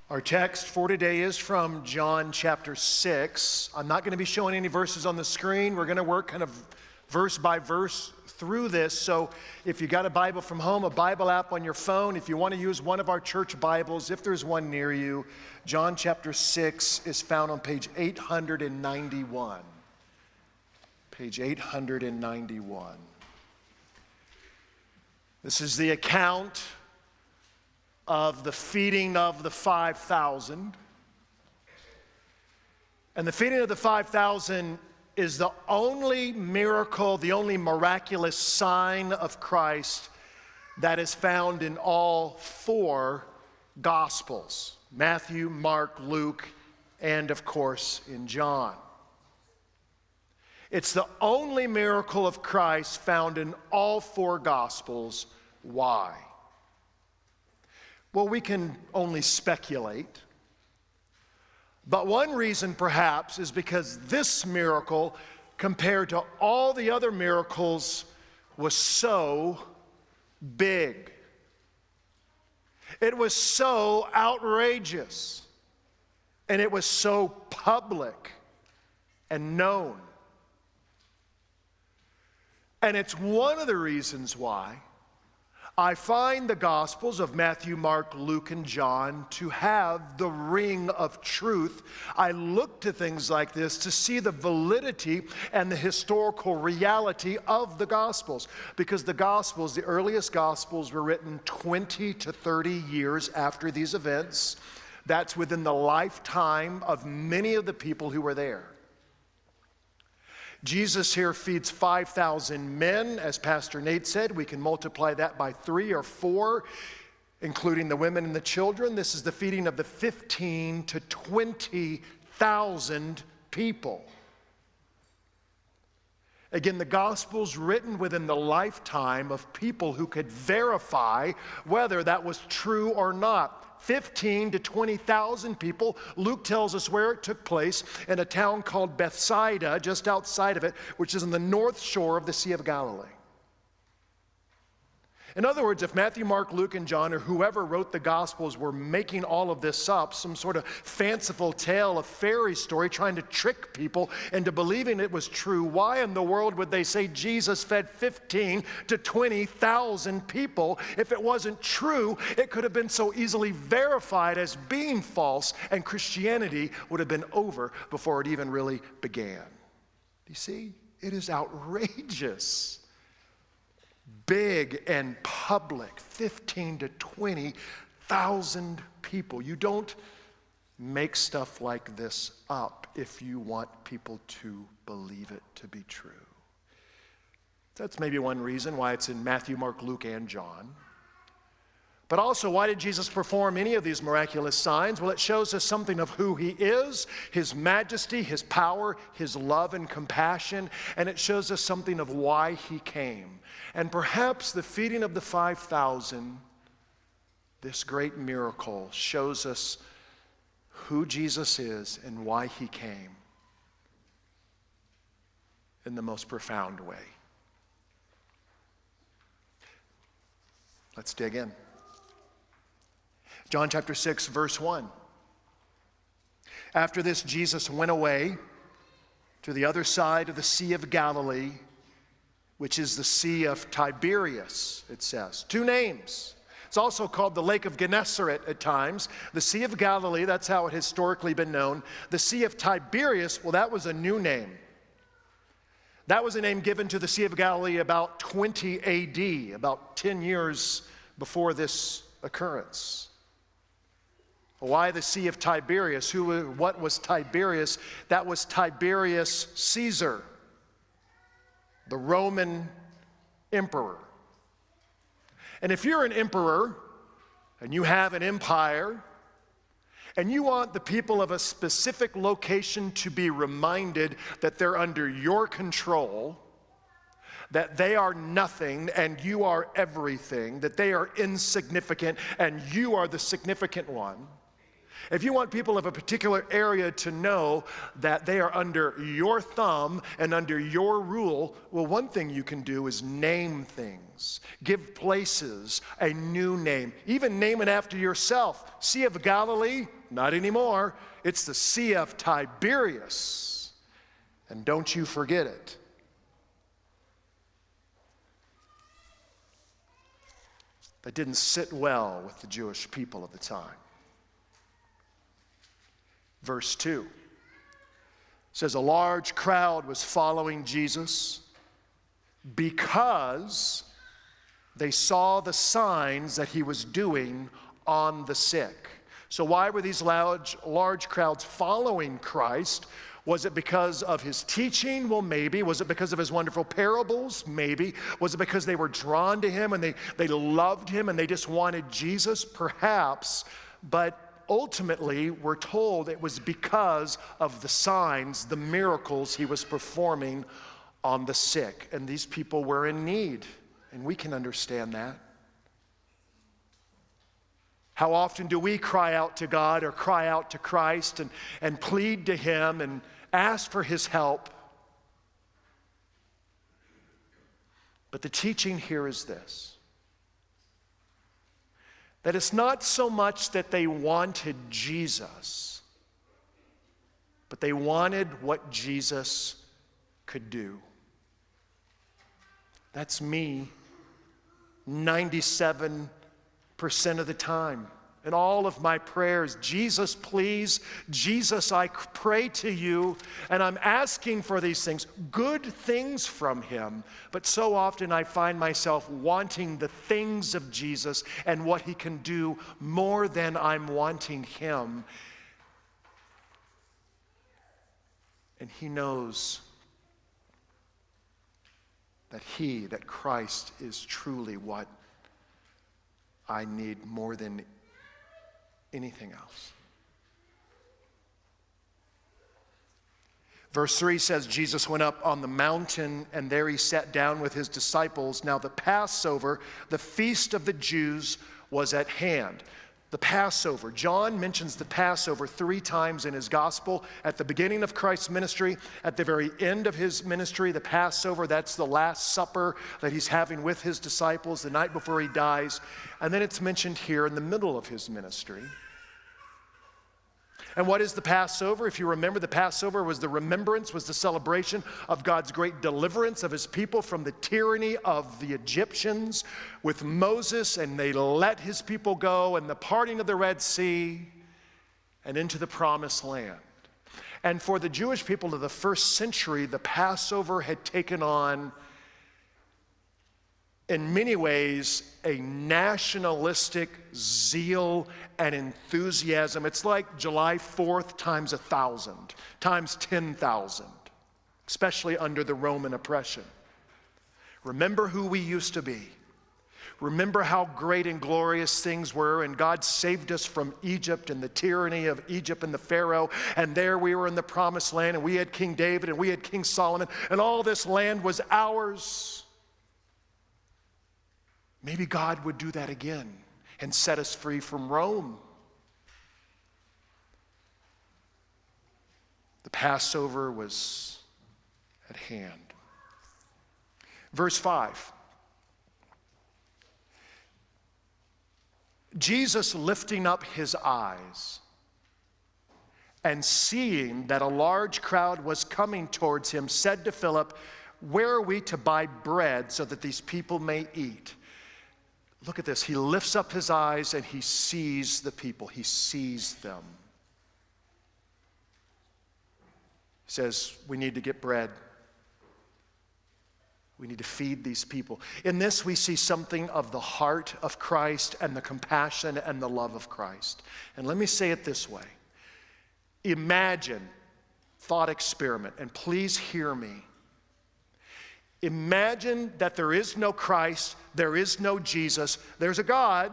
Our text for today is from John chapter 6. I'm not going to be showing any verses on the screen. We're going to work kind of verse by verse through this. So if you got a Bible from home, a Bible app on your phone, if you want to use one of our church Bibles, if there's one near you, John chapter 6 is found on page 891. Page 891. This is the account of the feeding of the 5,000. And the feeding of the 5,000 is the only miracle, the only miraculous sign of Christ that is found in all four Gospels: Matthew, Mark, Luke, and of course in John. It's the only miracle of Christ found in all four Gospels. Why? Well, we can only speculate. But one reason, perhaps, is because this miracle, compared to all the other miracles, was so big. It was so outrageous. And it was so public and known. And it's one of the reasons why I find the Gospels of Matthew, Mark, Luke, and John to have the ring of truth. I look to things like this to see the validity and the historical reality of the Gospels. Because the Gospels, the earliest Gospels, were written 20 to 30 years after these events. That's within the lifetime of many of the people who were there. Jesus here feeds 5,000 men, as Pastor Nate said. We can multiply that by 3 or 4, including the women and the children. This is the feeding of the 15 to 20,000 people. Again, the Gospel's written within the lifetime of people who could verify whether that was true or not. 15 to 20,000 people. Luke tells us where it took place, in a town called Bethsaida, just outside of it, which is on the north shore of the Sea of Galilee. In other words, if Matthew, Mark, Luke, and John, or whoever wrote the Gospels, were making all of this up, some sort of fanciful tale, a fairy story, trying to trick people into believing it was true, why in the world would they say Jesus fed 15 to 20,000 people? If it wasn't true, it could have been so easily verified as being false, and Christianity would have been over before it even really began. You see, it is outrageous. Big and public, 15 to 20,000 people. You don't make stuff like this up if you want people to believe it to be true. That's maybe one reason why it's in Matthew, Mark, Luke, and John. But also, why did Jesus perform any of these miraculous signs? Well, it shows us something of who he is, his majesty, his power, his love and compassion, and it shows us something of why he came. And perhaps the feeding of the 5,000, this great miracle, shows us who Jesus is and why he came in the most profound way. Let's dig in. John chapter 6, verse 1. After this, Jesus went away to the other side of the Sea of Galilee, which is the Sea of Tiberias, it says. 2 names. It's also called the Lake of Gennesaret at times. The Sea of Galilee, that's how it has historically been known. The Sea of Tiberias, well, that was a new name. That was a name given to the Sea of Galilee about 20 AD, about 10 years before this occurrence. Why the Sea of Tiberias? What was Tiberias? That was Tiberius Caesar, the Roman emperor. And if you're an emperor and you have an empire and you want the people of a specific location to be reminded that they're under your control, that they are nothing and you are everything, that they are insignificant and you are the significant one, if you want people of a particular area to know that they are under your thumb and under your rule, well, one thing you can do is name things. Give places a new name. Even name it after yourself. Sea of Galilee, Not anymore. It's the Sea of Tiberias. And don't you forget it. That didn't sit well with the Jewish people of the time. Verse 2 says, a large crowd was following Jesus because they saw the signs that he was doing on the sick. So why were these large crowds following Christ? Was it because of his teaching? Well, maybe. Was it because of his wonderful parables? Maybe. Was it because they were drawn to him and they loved him and they just wanted Jesus? Perhaps. But ultimately, we're told it was because of the signs, the miracles he was performing on the sick. And these people were in need. And we can understand that. How often do we cry out to God or cry out to Christ and plead to him and ask for his help? But the teaching here is this: that it's not so much that they wanted Jesus, but they wanted what Jesus could do. That's me 97% of the time. In all of my prayers, Jesus, please, Jesus, I pray to you, and I'm asking for these things, good things from him. But so often I find myself wanting the things of Jesus and what he can do more than I'm wanting him. And he knows that Christ is truly what I need more than anything else. Verse 3 says, Jesus went up on the mountain, and there he sat down with his disciples. Now the Passover, the feast of the Jews, was at hand. The Passover. John mentions the Passover 3 times in his gospel. At the beginning of Christ's ministry, at the very end of his ministry, the Passover, that's the Last Supper that he's having with his disciples the night before he dies. And then it's mentioned here in the middle of his ministry. And what is the Passover? If you remember, the Passover was the remembrance, was the celebration of God's great deliverance of his people from the tyranny of the Egyptians with Moses, and they let his people go, and the parting of the Red Sea and into the promised land. And for the Jewish people of the first century, the Passover had taken on, in many ways, a nationalistic zeal and enthusiasm. It's like July 4th times 1,000, times 10,000, especially under the Roman oppression. Remember who we used to be. Remember how great and glorious things were, and God saved us from Egypt and the tyranny of Egypt and the Pharaoh, and there we were in the promised land, and we had King David, and we had King Solomon, and all this land was ours. Maybe God would do that again and set us free from Rome. The Passover was at hand. Verse 5. Jesus, lifting up his eyes and seeing that a large crowd was coming towards him, said to Philip, "Where are we to buy bread so that these people may eat?" Look at this. He lifts up his eyes and he sees the people. He sees them. He says, we need to get bread. We need to feed these people. In this, we see something of the heart of Christ and the compassion and the love of Christ. And let me say it this way. Imagine, thought experiment, and please hear me. Imagine that there is no Christ, there is no Jesus, there's a God,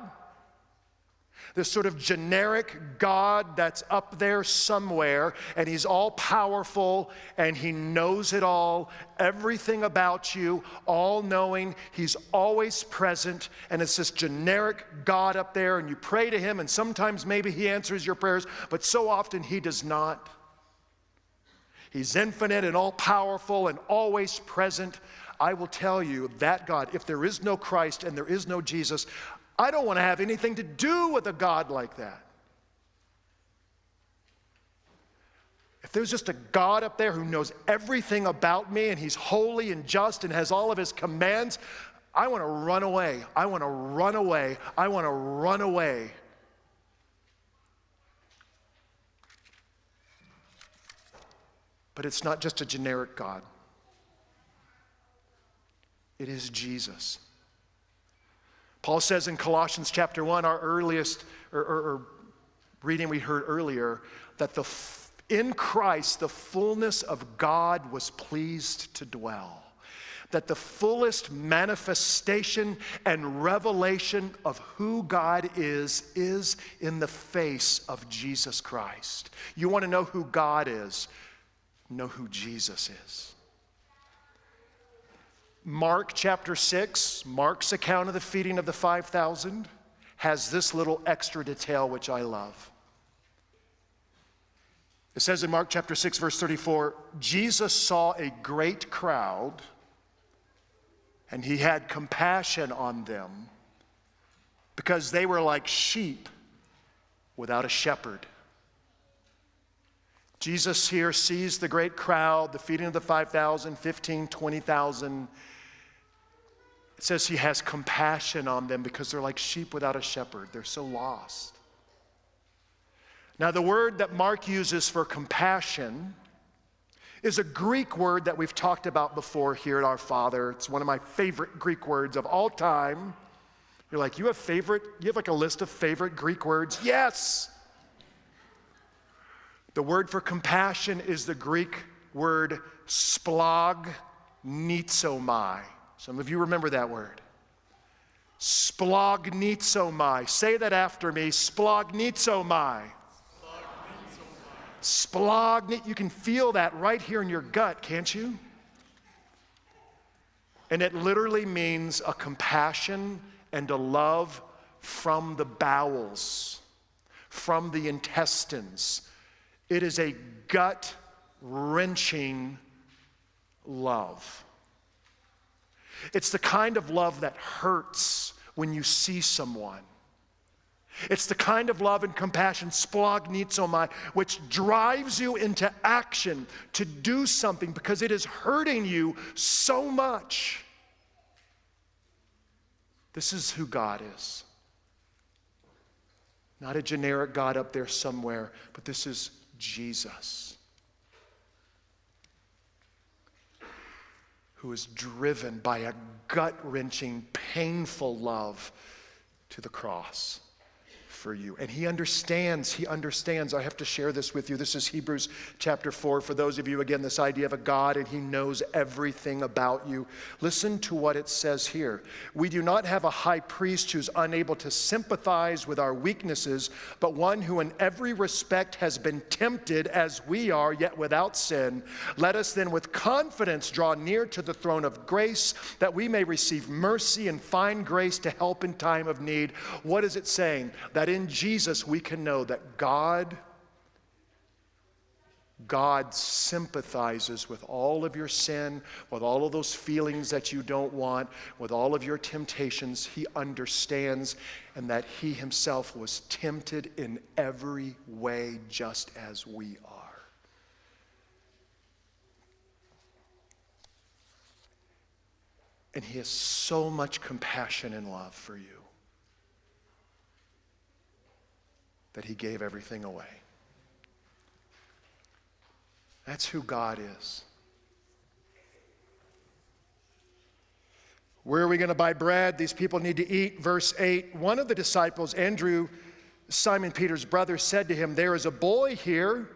this sort of generic God that's up there somewhere, and he's all powerful, and he knows it all, everything about you, all knowing, he's always present, and it's this generic God up there, and you pray to him, and sometimes maybe he answers your prayers, but so often he does not. He's infinite and all-powerful and always present. I will tell you, that God, if there is no Christ and there is no Jesus, I don't want to have anything to do with a God like that. there's just a God up there who knows everything about me, and he's holy and just and has all of his commands, I want to run away. I want to run away. I want to run away. But it's not just a generic God. It is Jesus. Paul says in Colossians chapter 1, our earliest reading we heard earlier, that in Christ the fullness of God was pleased to dwell. That the fullest manifestation and revelation of who God is in the face of Jesus Christ. You want to know who God is? Know who Jesus is. Mark chapter 6, Mark's account of the feeding of the 5,000, has this little extra detail which I love. It says in Mark chapter 6, verse 34, Jesus saw a great crowd, and he had compassion on them because they were like sheep without a shepherd. Jesus here sees the great crowd, the feeding of the 5,000, 15, 20,000. It says he has compassion on them because they're like sheep without a shepherd. They're so lost. Now, the word that Mark uses for compassion is a Greek word that we've talked about before here at Our Father. It's one of my favorite Greek words of all time. You're like, you have like a list of favorite Greek words? Yes! The word for compassion is the Greek word splagnitzomai. Some of you remember that word. Splagnitzomai. Say that after me. Splagnitzomai. You can feel that right here in your gut, can't you? And it literally means a compassion and a love from the bowels, from the intestines. It is a gut-wrenching love. It's the kind of love that hurts when you see someone. It's the kind of love and compassion, splagnitzomai, which drives you into action to do something because it is hurting you so much. This is who God is. Not a generic God up there somewhere, but this is Jesus, who is driven by a gut-wrenching, painful love to the cross for you. And he understands. I have to share this with you. This is Hebrews chapter 4. For those of you, again, this idea of a God and he knows everything about you. Listen to what it says here. We do not have a high priest who's unable to sympathize with our weaknesses, but one who in every respect has been tempted as we are, yet without sin. Let us then with confidence draw near to the throne of grace, that we may receive mercy and find grace to help in time of need. What is it saying? That in Jesus we can know that God sympathizes with all of your sin, with all of those feelings that you don't want, with all of your temptations. He understands, and that he himself was tempted in every way just as we are. And he has so much compassion and love for you that he gave everything away. That's who God is. Where are we going to buy bread? These people need to eat. Verse 8, one of the disciples, Andrew, Simon Peter's brother, said to him, there is a boy here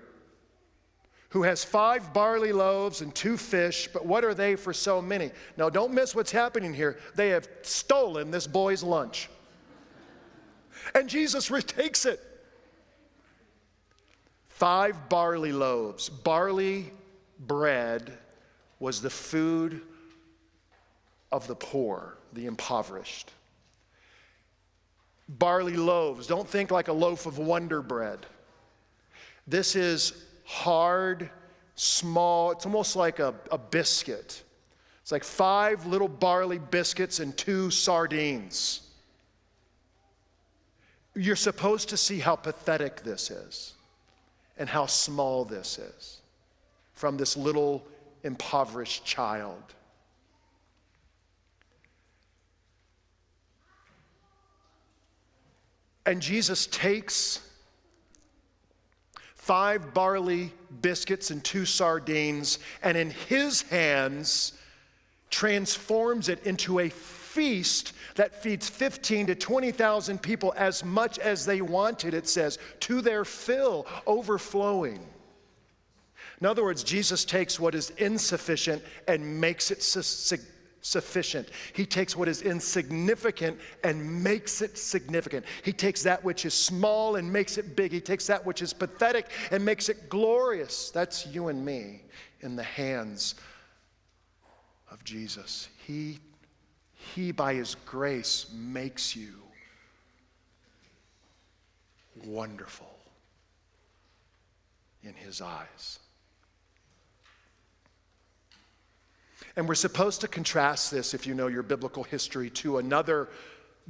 who has 5 barley loaves and 2 fish, but what are they for so many? Now, don't miss what's happening here. They have stolen this boy's lunch. And Jesus takes it. 5 barley loaves. Barley bread was the food of the poor, the impoverished. Barley loaves. Don't think like a loaf of Wonder Bread. This is hard, small. It's almost like a biscuit. It's like 5 little barley biscuits and 2 sardines. You're supposed to see how pathetic this is and how small this is. from this little impoverished child. And Jesus takes 5 barley biscuits and 2 sardines, and in his hands transforms it into a feast that feeds 15 to 20,000 people, as much as they wanted, it says, to their fill, overflowing. In other words, Jesus takes what is insufficient and makes it sufficient. He takes what is insignificant and makes it significant. He takes that which is small and makes it big. He takes that which is pathetic and makes it glorious. That's you and me in the hands of Jesus. He by his grace makes you wonderful in his eyes. And we're supposed to contrast this, if you know your biblical history, to another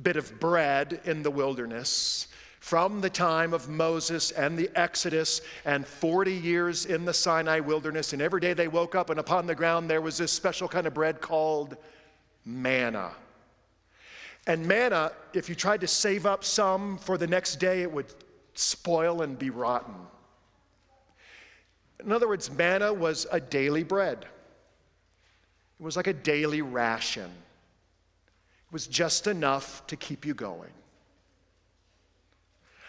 bit of bread in the wilderness from the time of Moses and the Exodus and 40 years in the Sinai wilderness. And every day they woke up, and upon the ground there was this special kind of bread called manna. And manna, if you tried to save up some for the next day, it would spoil and be rotten. In other words, manna was a daily bread. It was like a daily ration. It was just enough to keep you going.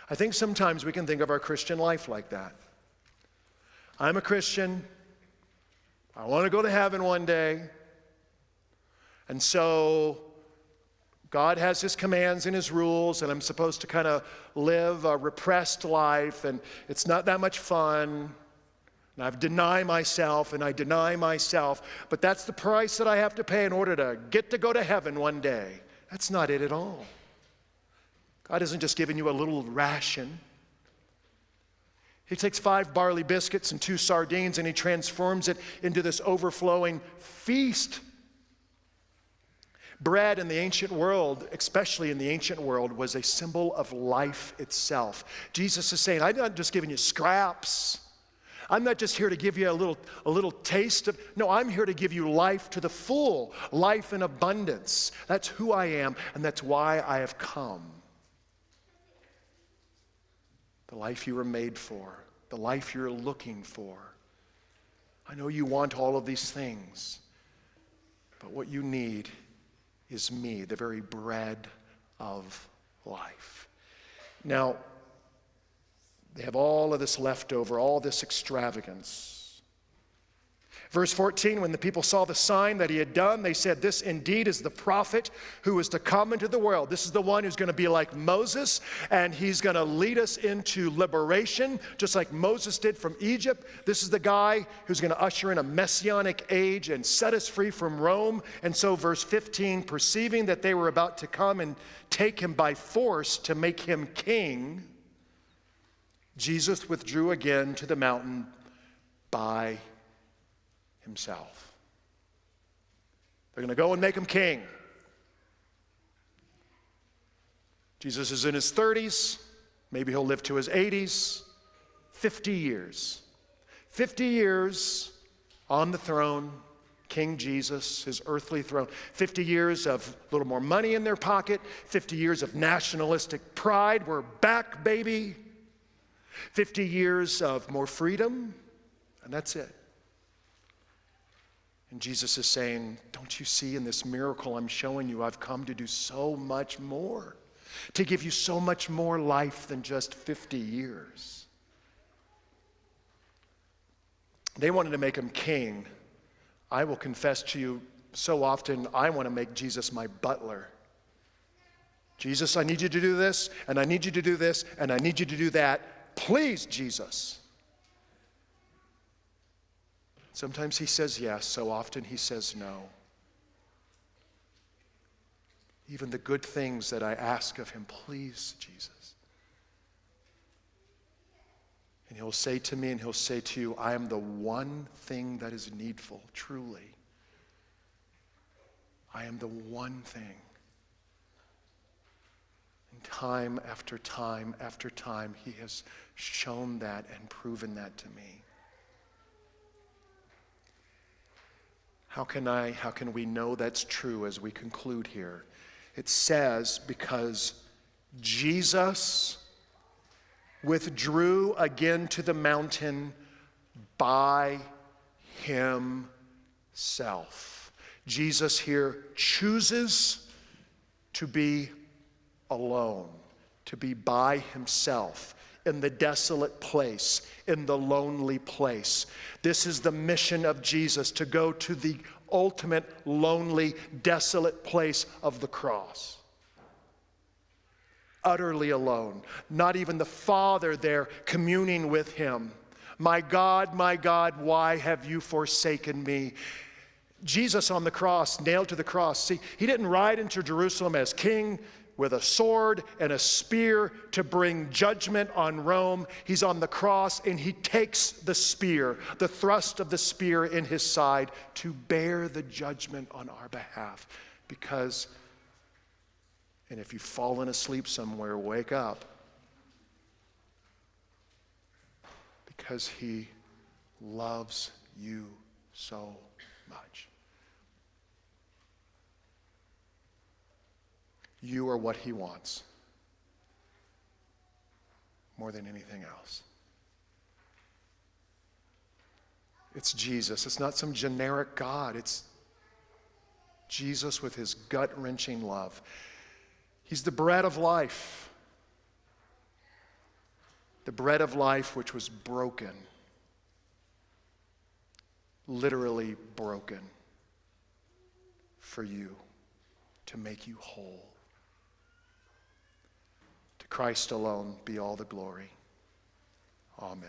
I think sometimes we can think of our Christian life like that. I'm a Christian. I want to go to heaven one day. And so God has his commands and his rules, and I'm supposed to kind of live a repressed life, and it's not that much fun. And I deny myself, and I deny myself, but that's the price that I have to pay in order to get to go to heaven one day. That's not it at all. God isn't just giving you a little ration. He takes 5 barley biscuits and 2 sardines, and he transforms it into this overflowing feast. Bread in the ancient world, especially in the ancient world, was a symbol of life itself. Jesus is saying, I'm not just giving you scraps. I'm not just here to give you a little taste of, no, I'm here to give you life to the full, life in abundance. That's who I am, and that's why I have come. The life you were made for, the life you're looking for. I know you want all of these things, but what you need is me, the very bread of life. Now, they have all of this leftover, all this extravagance. Verse 14, when the people saw the sign that he had done, they said, this indeed is the prophet who is to come into the world. This is the one who's going to be like Moses, and he's going to lead us into liberation, just like Moses did from Egypt. This is the guy who's going to usher in a messianic age and set us free from Rome. And so verse 15, perceiving that they were about to come and take him by force to make him king, Jesus withdrew again to the mountain by himself. They're going to go and make him king. Jesus is in his 30s. Maybe he'll live to his 80s. 50 years. 50 years on the throne, King Jesus, his earthly throne. 50 years of a little more money in their pocket. 50 years of nationalistic pride. We're back, baby. 50 years of more freedom, and that's it. And Jesus is saying, don't you see in this miracle I'm showing you, I've come to do so much more, to give you so much more life than just 50 years. They wanted to make him king. I will confess to you, so often I want to make Jesus my butler. Jesus, I need you to do this, and I need you to do this, and I need you to do that. Please, Jesus. Sometimes he says yes, so often he says no. Even the good things that I ask of him, please, Jesus. And he'll say to me and he'll say to you, I am the one thing that is needful, truly. I am the one thing. And time after time after time, he has shown that and proven that to me. How can we know that's true as we conclude here? It says, because Jesus withdrew again to the mountain by himself. Jesus here chooses to be alone, to be by himself in the desolate place, in the lonely place. This is the mission of Jesus, to go to the ultimate, lonely, desolate place of the cross. Utterly alone. Not even the Father there communing with him. My God, why have you forsaken me? Jesus on the cross, nailed to the cross. See, he didn't ride into Jerusalem as king with a sword and a spear to bring judgment on Rome. He's on the cross and he takes the spear, the thrust of the spear in his side, to bear the judgment on our behalf. Because, and if you've fallen asleep somewhere, wake up. Because he loves you so much. You are what he wants more than anything else. It's Jesus. It's not some generic God. It's Jesus with his gut-wrenching love. He's the bread of life. The bread of life which was broken. Literally broken for you, to make you whole. To Christ alone be all the glory. Amen.